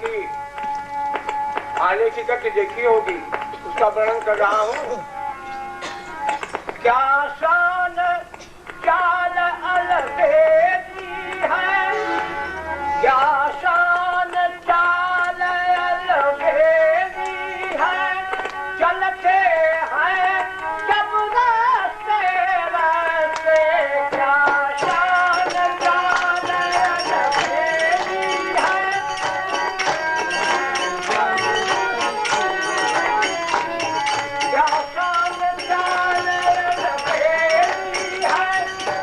की आने की गति देखी होगी, उसका वर्णन कर रहा हूँ। क्या शान चाल अलबेली है, क्या शान चाल अलबेली है, चलते हैं जब रास्ते रास्ते, क्या शान चाल अलबेली है, क्या शान चाल अलबेली है,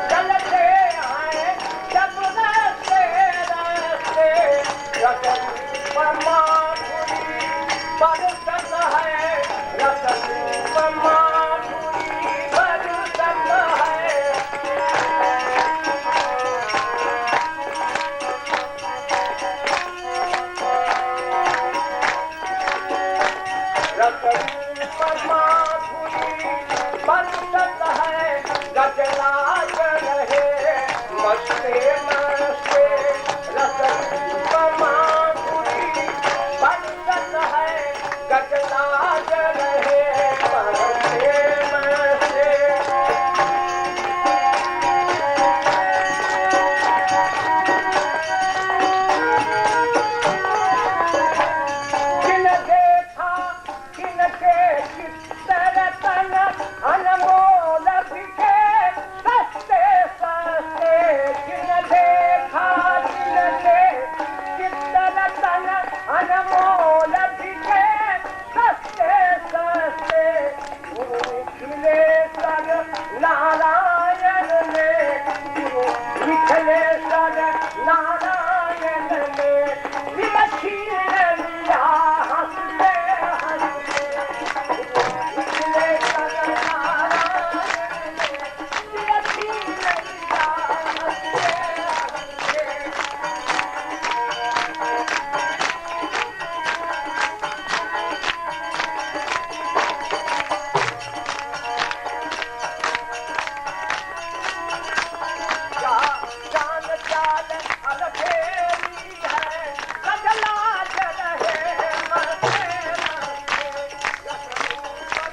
चलते हैं जब रास्ते रास्ते, रतन पर माधुरी बरसत है, रतन पर माधुरी बरसत है, रतन पर माधुरी बरसत है, गजराज रहे मस्ते मस्ते, रतन पर माधुरी बरसत है, गजराज रहे मस्ते मस्ते। किन देखा किनके चित्तरतन, अनमोल बिके सस्ते सस्ते, किन देखा किनके चित्तरतन, अनमोल बिके सस्ते सस्ते, खिले सर नारायण ने, निखले सर नारायण ने, छीन लिया हंसते हंसते, निखले सर नारायण ने, छीन लिया हंसते हंसते। क्या जान चाल अलबेली है, गजलाज रहे मस्ते मस्ते, रतन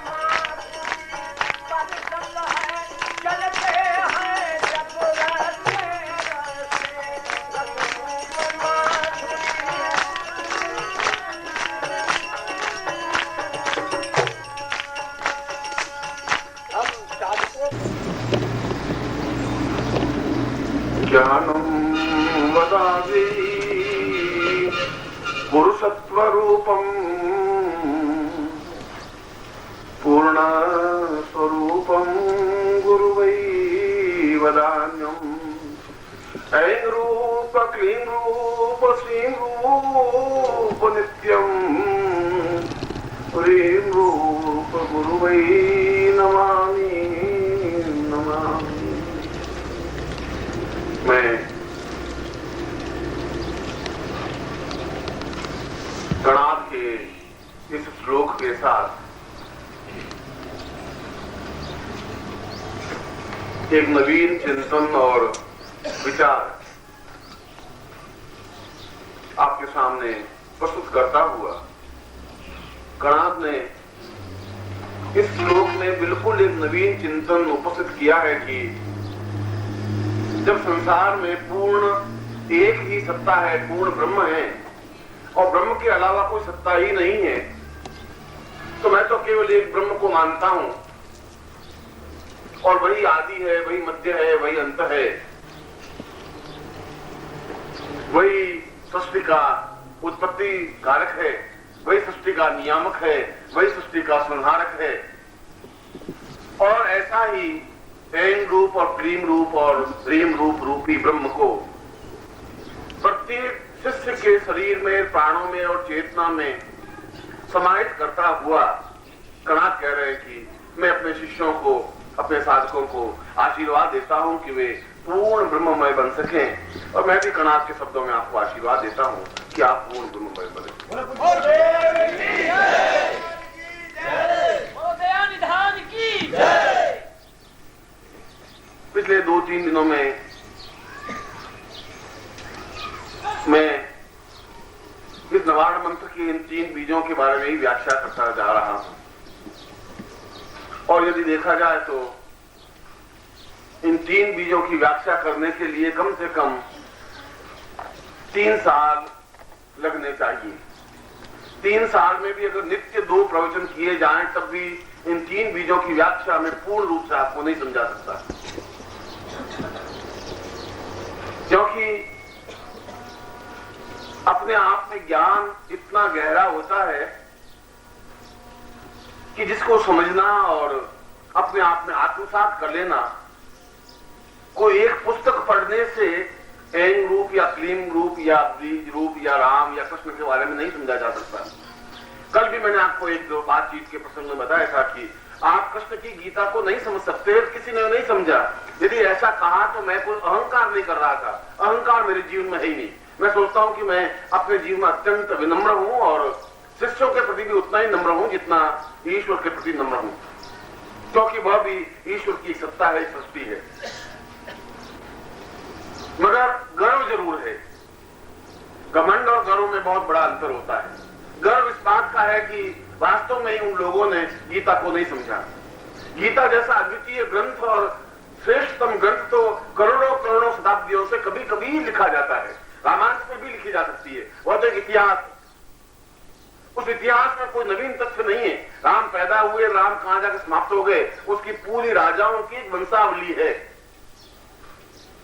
माधुरी बरसत है, चलते हैं जब रास्ते रास्ते, रतन माधुरी। हम साधकों ज्ञानं वदामि पुरुषत्वरूपम् पूर्णस्वरूपं गुरुवै वदान्यम् ऐं रूप क्लीं रूप श्रीं रूप नित्यम् ह्रीं रूप गुरुवै नमामि नमामि। मैं गणाध के इस श्लोक के साथ एक नवीन चिंतन और विचार आपके सामने प्रस्तुत करता हुआ, गणाध ने इस श्लोक में बिल्कुल एक नवीन चिंतन उपस्थित किया है कि जब संसार में पूर्ण एक ही सत्ता है, पूर्ण ब्रह्म है और ब्रह्म के अलावा कोई सत्ता ही नहीं है, तो मैं तो केवल एक ब्रह्म को मानता हूं और वही आदि है, वही मध्य है, वही अंत है, वही सृष्टि का उत्पत्ति कारक है, वही सृष्टि का नियामक है, वही सृष्टि का संहारक है। और ऐसा ही ऐं रूप और क्लीं रूप और ह्रीं रूप रूपी ब्रह्म को प्रत्येक शिष्य के शरीर में, प्राणों में और चेतना में समाहित करता हुआ गणाध कह रहे हैं कि मैं अपने शिष्यों को, अपने साधकों को आशीर्वाद देता हूं कि वे पूर्ण ब्रह्ममय बन सकें। और मैं भी गणाध के शब्दों में आपको आशीर्वाद देता हूं कि आप पूर्ण ब्रह्ममय बने। पिछले 2-3 दिनों में मैं इस इस नवारण मंत्र के इन 3 बीजों के बारे में ही व्याख्या करता जा रहा हूं। और यदि देखा जाए तो इन 3 बीजों की व्याख्या करने के लिए कम से कम 3 साल लगने चाहिए। 3 साल में भी अगर नित्य 2 प्रवचन किए जाएं तब भी इन 3 बीजों की व्याख्या में पूर्ण रूप से आपको नहीं समझा सकता, क्योंकि अपने आप में ज्ञान इतना गहरा होता है कि जिसको समझना और अपने आप में आत्मसात कर लेना कोई एक पुस्तक पढ़ने से ऐंग रूप या क्लीम रूप या बीज रूप या राम या कृष्ण के बारे में नहीं समझा जा सकता। कल भी मैंने आपको एक बातचीत के प्रसंग में बताया था कि आप कृष्ण की गीता को नहीं समझ सकते, किसी ने नहीं समझा। यदि ऐसा कहा तो मैं कोई अहंकार नहीं कर रहा था, अहंकार मेरे जीवन में है ही नहीं। मैं सोचता हूं कि मैं अपने जीवन में अत्यंत विनम्र हूं और शिष्यों के प्रति भी उतना ही नम्र हूं जितना ईश्वर के प्रति नम्र हूं, क्योंकि वह भी ईश्वर की सत्ता है, सृष्टि है। मगर गर्व जरूर है। घमंड और गर्व में बहुत बड़ा अंतर होता है। गर्व इस बात का है कि वास्तव में ही उन लोगों ने गीता को नहीं समझा। गीता जैसा अद्वितीय ग्रंथ और श्रेष्ठतम ग्रंथ तो करोड़ों करोड़ों शताब्दियों से कभी कभी लिखा जाता है। रामायण में भी लिखी जा सकती है, वह तो एक इतिहास। उस इतिहास में कोई नवीन तथ्य नहीं है। राम पैदा हुए, राम कहां जाकर समाप्त हो गए, उसकी पूरी राजाओं की एक वंशावली है।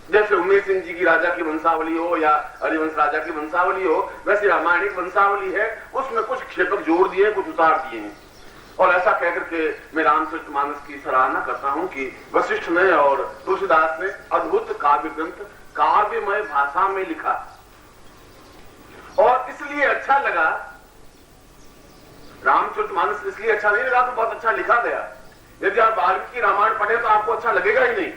जैसे उमेश सिंह जी की राजा की वंशावली हो या हरिवंश राजा की वंशावली हो, वैसे रामायण एक वंशावली है। उसमें कुछ क्षेपक जोड़ दिए, कुछ उतार दिए हैं। और ऐसा कहकर के मैं रामचरितमानस की सराहना करता हूं कि वशिष्ठ ने और तुलसीदास ने अद्भुत काव्य ग्रंथ काव्यमय भाषा में लिखा। और इसलिए अच्छा लगा, रामचरितमानस इसलिए अच्छा नहीं लगा तो बहुत अच्छा लिखा गया। यदि आप वाल्मीकि रामायण पढ़े तो आपको अच्छा लगेगा ही नहीं,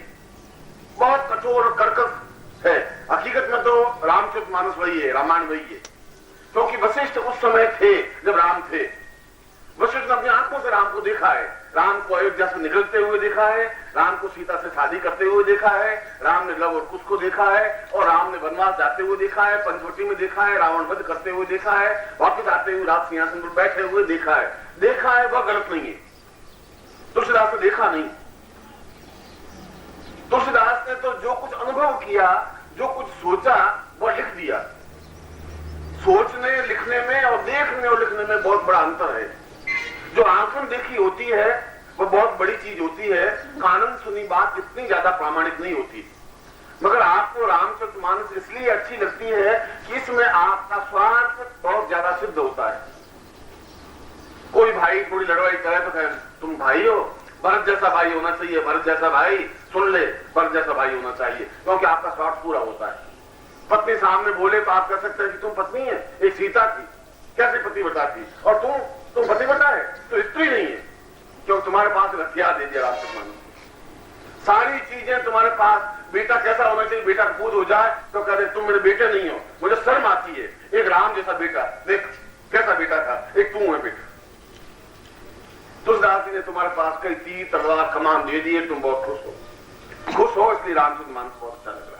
बहुत कठोर और कर्कश है। हकीकत में तो रामचरितमानस वही है, रामायण वही है, क्योंकि वशिष्ठ उस समय थे जब राम थे। वशिष्ठ ने अपनी आंखों से राम को देखा है, राम को अयोध्या से निकलते हुए देखा है, राम को सीता से शादी करते हुए देखा है, राम ने लव और कुश को देखा है, और राम ने वनवास जाते हुए देखा है, पंचवटी में देखा है, रावण वध करते हुए देखा है, वापिस आते हुए राज सिंहासन पर बैठे हुए देखा है। वह गलत नहीं है। तुलसीदास ने देखा नहीं। तुलसीदास ने तो जो कुछ अनुभव किया, जो कुछ सोचा, वह लिख दिया। सोचने लिखने में और देखने और लिखने में बहुत बड़ा अंतर है। जो आंखों देखी होती है वह बहुत बड़ी चीज होती है, कानन सुनी बात इतनी ज्यादा प्रामाणिक नहीं होती। मगर आपको रामचरितमानस इसलिए अच्छी लगती है कि इसमें आपका स्वार्थ बहुत ज्यादा सिद्ध होता है। कोई भाई थोड़ी लड़वाई करे तो कहे तुम भाई हो, भरत जैसा भाई होना चाहिए, भरत जैसा भाई सुन ले, भरत जैसा भाई होना चाहिए, क्योंकि आपका स्वार्थ पूरा होता है। पत्नी सामने बोले तो आप कह सकते हैं कि तुम पत्नी है, एक सीता थी, कैसे पतिव्रता थी, और तुम पतिव्रता है तो स्त्री नहीं है, क्योंकि तुम्हारे पास हथियार दे दिया रामचरितमानस। सारी चीजें तुम्हारे पास, बेटा कैसा होना चाहिए, बेटा कूद हो जाए तो कहते तुम मेरे बेटे नहीं हो, मुझे शर्म आती है। एक राम जैसा बेटा, देख कैसा बेटा था, एक तू है बेटा। तुलसीदास जी ने तुम्हारे पास कई तीर तलवार कमान दे दिए, तुम बहुत खुश हो, इसलिए रामचरितमानस बहुत अच्छा लग रहा है।